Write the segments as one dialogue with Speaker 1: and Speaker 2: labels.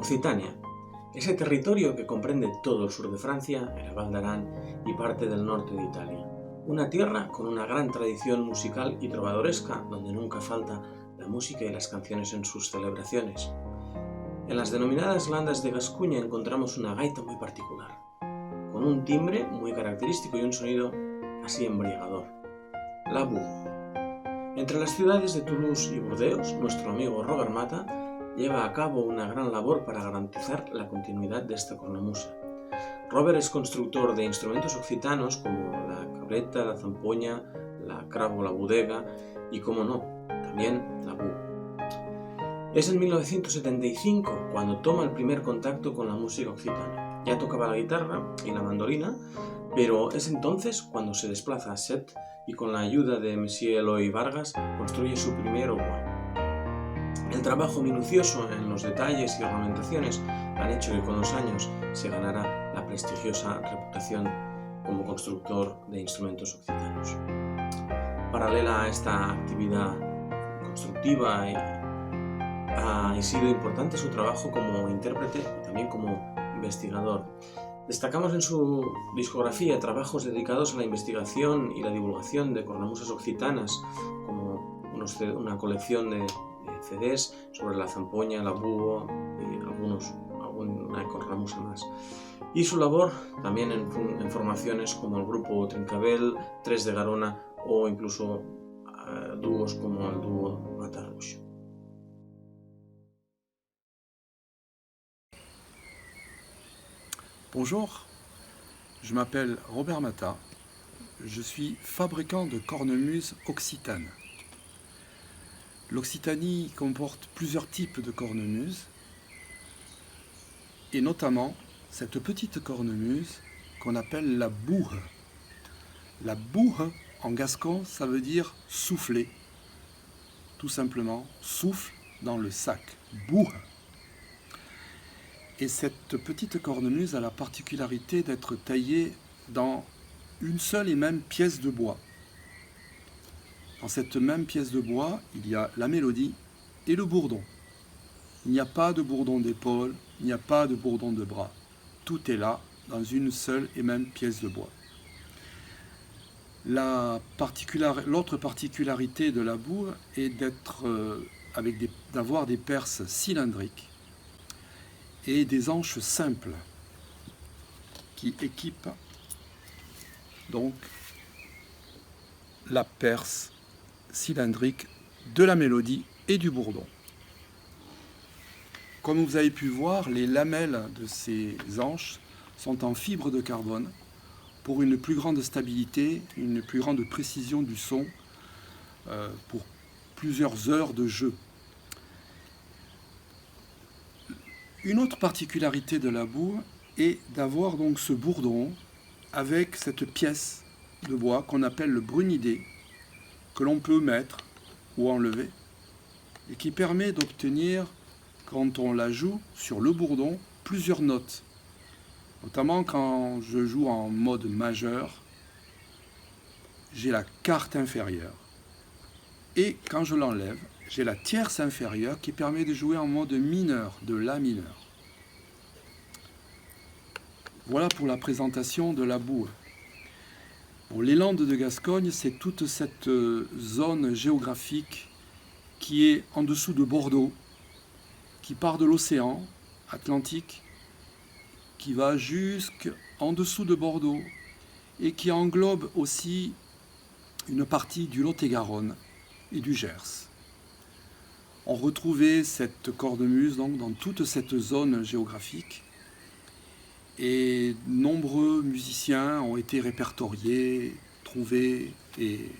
Speaker 1: Occitania, ese territorio que comprende todo el sur de Francia, el Val d'Aran y parte del norte de Italia. Una tierra con una gran tradición musical y trovadoresca, donde nunca falta la música y las canciones en sus celebraciones. En las denominadas landas de Gascuña encontramos una gaita muy particular, con un timbre muy característico y un sonido así embriagador. La boue. Entre las ciudades de Toulouse y Burdeos, nuestro amigo Robert Mata lleva a cabo una gran labor para garantizar la continuidad de esta cornamusa. Robert es constructor de instrumentos occitanos como la cabreta, la zampoña, la cravo, la budega y, como no, también la boue. Es en 1975 cuando toma el primer contacto con la música occitana. Ya tocaba la guitarra y la mandolina, pero es entonces cuando se desplaza a Sète y con la ayuda de Monsieur Eloy Vargas construye su primer oboe. El trabajo minucioso en los detalles y ornamentaciones han hecho que con los años se ganara la prestigiosa reputación como constructor de instrumentos occitanos. Paralela a esta actividad constructiva ha sido importante su trabajo como intérprete y también como investigador. Destacamos en su discografía trabajos dedicados a la investigación y la divulgación de cornamusas occitanas, como una colección de CDs sobre la zampoña, la boue y alguna cornamusa más. Y su labor también en formaciones como el grupo Trincavel, Tres de Garona o incluso dúos como el dúo Mata-Rouge.
Speaker 2: Bonjour, je m'appelle Robert Mata, je suis fabricant de cornemuses occitanes. L'Occitanie comporte plusieurs types de cornemuses, et notamment cette petite cornemuse qu'on appelle la boue. La boue, en gascon, ça veut dire souffler, tout simplement, souffle dans le sac, boue. Et cette petite cornemuse a la particularité d'être taillée dans une seule et même pièce de bois. Dans cette même pièce de bois, il y a la mélodie et le bourdon. Il n'y a pas de bourdon d'épaule, il n'y a pas de bourdon de bras. Tout est là, dans une seule et même pièce de bois. L'autre particularité de la boue est d'avoir des perces cylindriques et des anches simples qui équipent donc la perce cylindrique de la mélodie et du bourdon. Comme vous avez pu voir, les lamelles de ces anches sont en fibre de carbone pour une plus grande stabilité, une plus grande précision du son pour plusieurs heures de jeu. Une autre particularité de la boue est d'avoir donc ce bourdon avec cette pièce de bois qu'on appelle le brunidé, que l'on peut mettre ou enlever, et qui permet d'obtenir, quand on la joue sur le bourdon, plusieurs notes. Notamment quand je joue en mode majeur, j'ai la quarte inférieure. Et quand je l'enlève, j'ai la tierce inférieure qui permet de jouer en mode mineur, de la mineur. Voilà pour la présentation de la boue. Bon, les Landes de Gascogne, c'est toute cette zone géographique qui est en dessous de Bordeaux, qui part de l'océan Atlantique, qui va jusqu'en dessous de Bordeaux et qui englobe aussi une partie du Lot-et-Garonne et du Gers. On retrouvait cette cornemuse donc dans toute cette zone géographique et nombreux musiciens ont été répertoriés, trouvés, et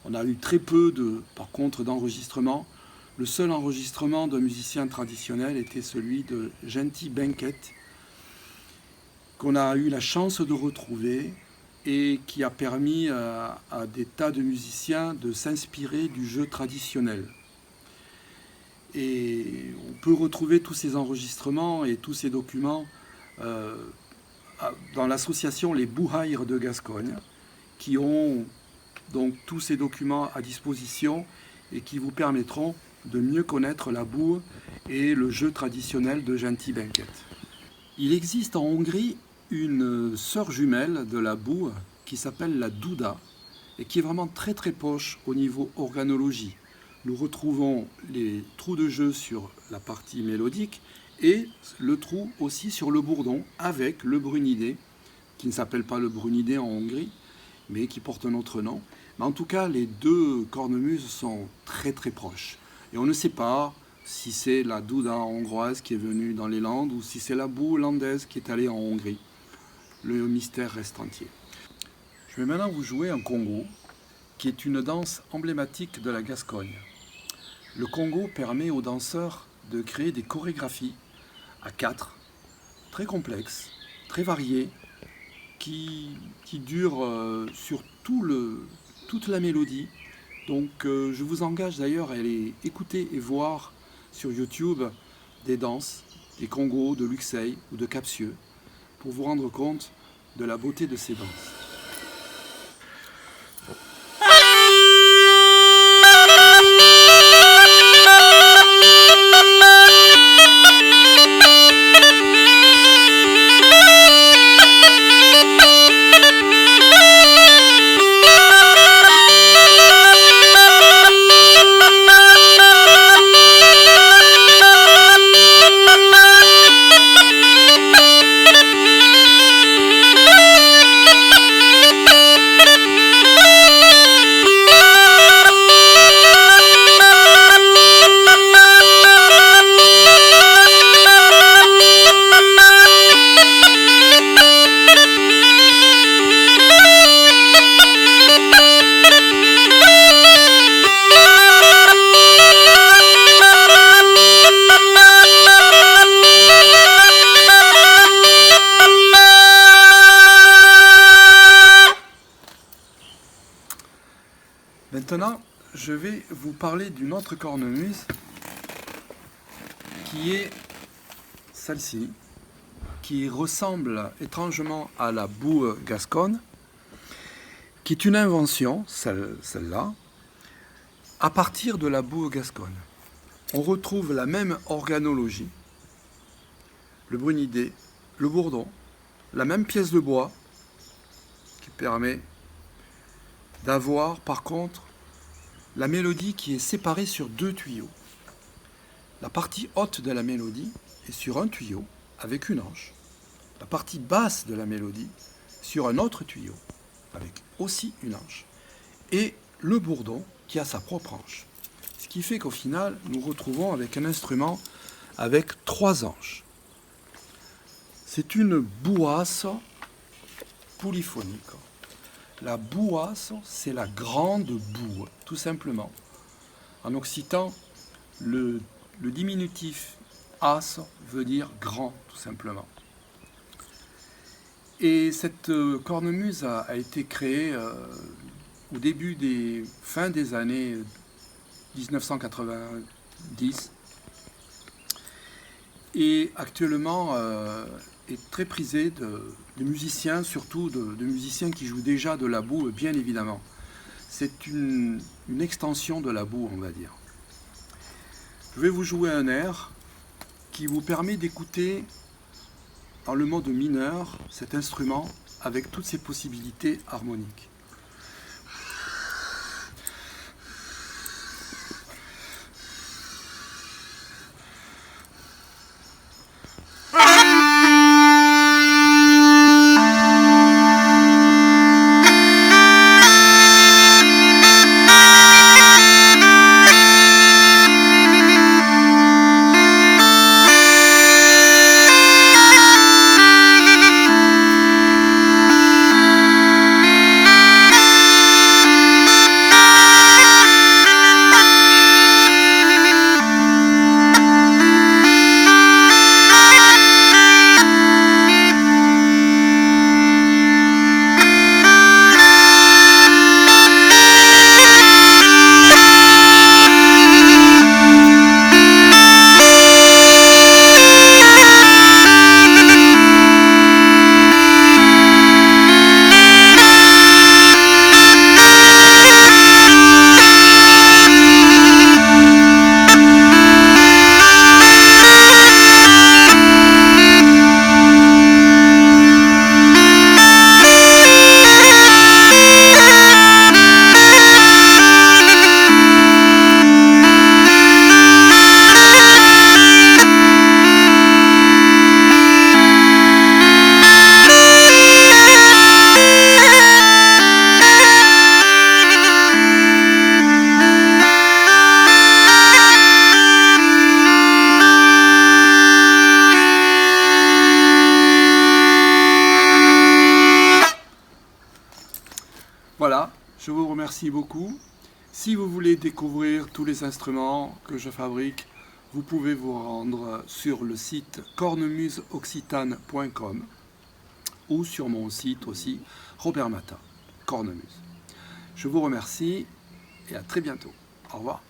Speaker 2: on a eu très peu par contre d'enregistrements. Le seul enregistrement d'un musicien traditionnel était celui de Genty Benket, qu'on a eu la chance de retrouver et qui a permis à des tas de musiciens de s'inspirer du jeu traditionnel. Et on peut retrouver tous ces enregistrements et tous ces documents dans l'association Les Bouhaïres de Gascogne, qui ont donc tous ces documents à disposition et qui vous permettront de mieux connaître la boue et le jeu traditionnel de Gentil Benket. Il existe en Hongrie une sœur jumelle de la boue qui s'appelle la douda et qui est vraiment très très proche au niveau organologie. Nous retrouvons les trous de jeu sur la partie mélodique et le trou aussi sur le bourdon avec le brunidé, qui ne s'appelle pas le brunidé en Hongrie, mais qui porte un autre nom. Mais en tout cas, les deux cornemuses sont très très proches. Et on ne sait pas si c'est la douda hongroise qui est venue dans les Landes ou si c'est la boue landaise qui est allée en Hongrie. Le mystère reste entier. Je vais maintenant vous jouer un congo, qui est une danse emblématique de la Gascogne. Le congo permet aux danseurs de créer des chorégraphies à quatre, très complexes, très variées, qui durent sur toute la mélodie. Donc je vous engage d'ailleurs à aller écouter et voir sur YouTube des danses, des congos de Luxeuil ou de Capsieux, pour vous rendre compte de la beauté de ces danses. Maintenant, je vais vous parler d'une autre cornemuse qui est celle-ci, qui ressemble étrangement à la boue gasconne, qui est une invention, celle-là, à partir de la boue gasconne. On retrouve la même organologie, le brunidé, le bourdon, la même pièce de bois qui permet d'avoir par contre la mélodie qui est séparée sur deux tuyaux. La partie haute de la mélodie est sur un tuyau avec une hanche. La partie basse de la mélodie sur un autre tuyau avec aussi une hanche. Et le bourdon qui a sa propre hanche. Ce qui fait qu'au final, nous retrouvons avec un instrument avec trois hanches. C'est une buasse polyphonique. La buasse, c'est la grande boue, tout simplement. En occitan, le diminutif as veut dire grand, tout simplement. Et cette cornemuse a été créée au début fin des années 1990 et actuellement est très prisée de musiciens, surtout de musiciens qui jouent déjà de la boue, bien évidemment. C'est une extension de la boue, on va dire. Je vais vous jouer un air qui vous permet d'écouter dans le mode mineur cet instrument avec toutes ses possibilités harmoniques. Voilà, je vous remercie beaucoup. Si vous voulez découvrir tous les instruments que je fabrique, vous pouvez vous rendre sur le site cornemuseoccitane.com ou sur mon site aussi, Robert Matin, Cornemuse. Je vous remercie et à très bientôt. Au revoir.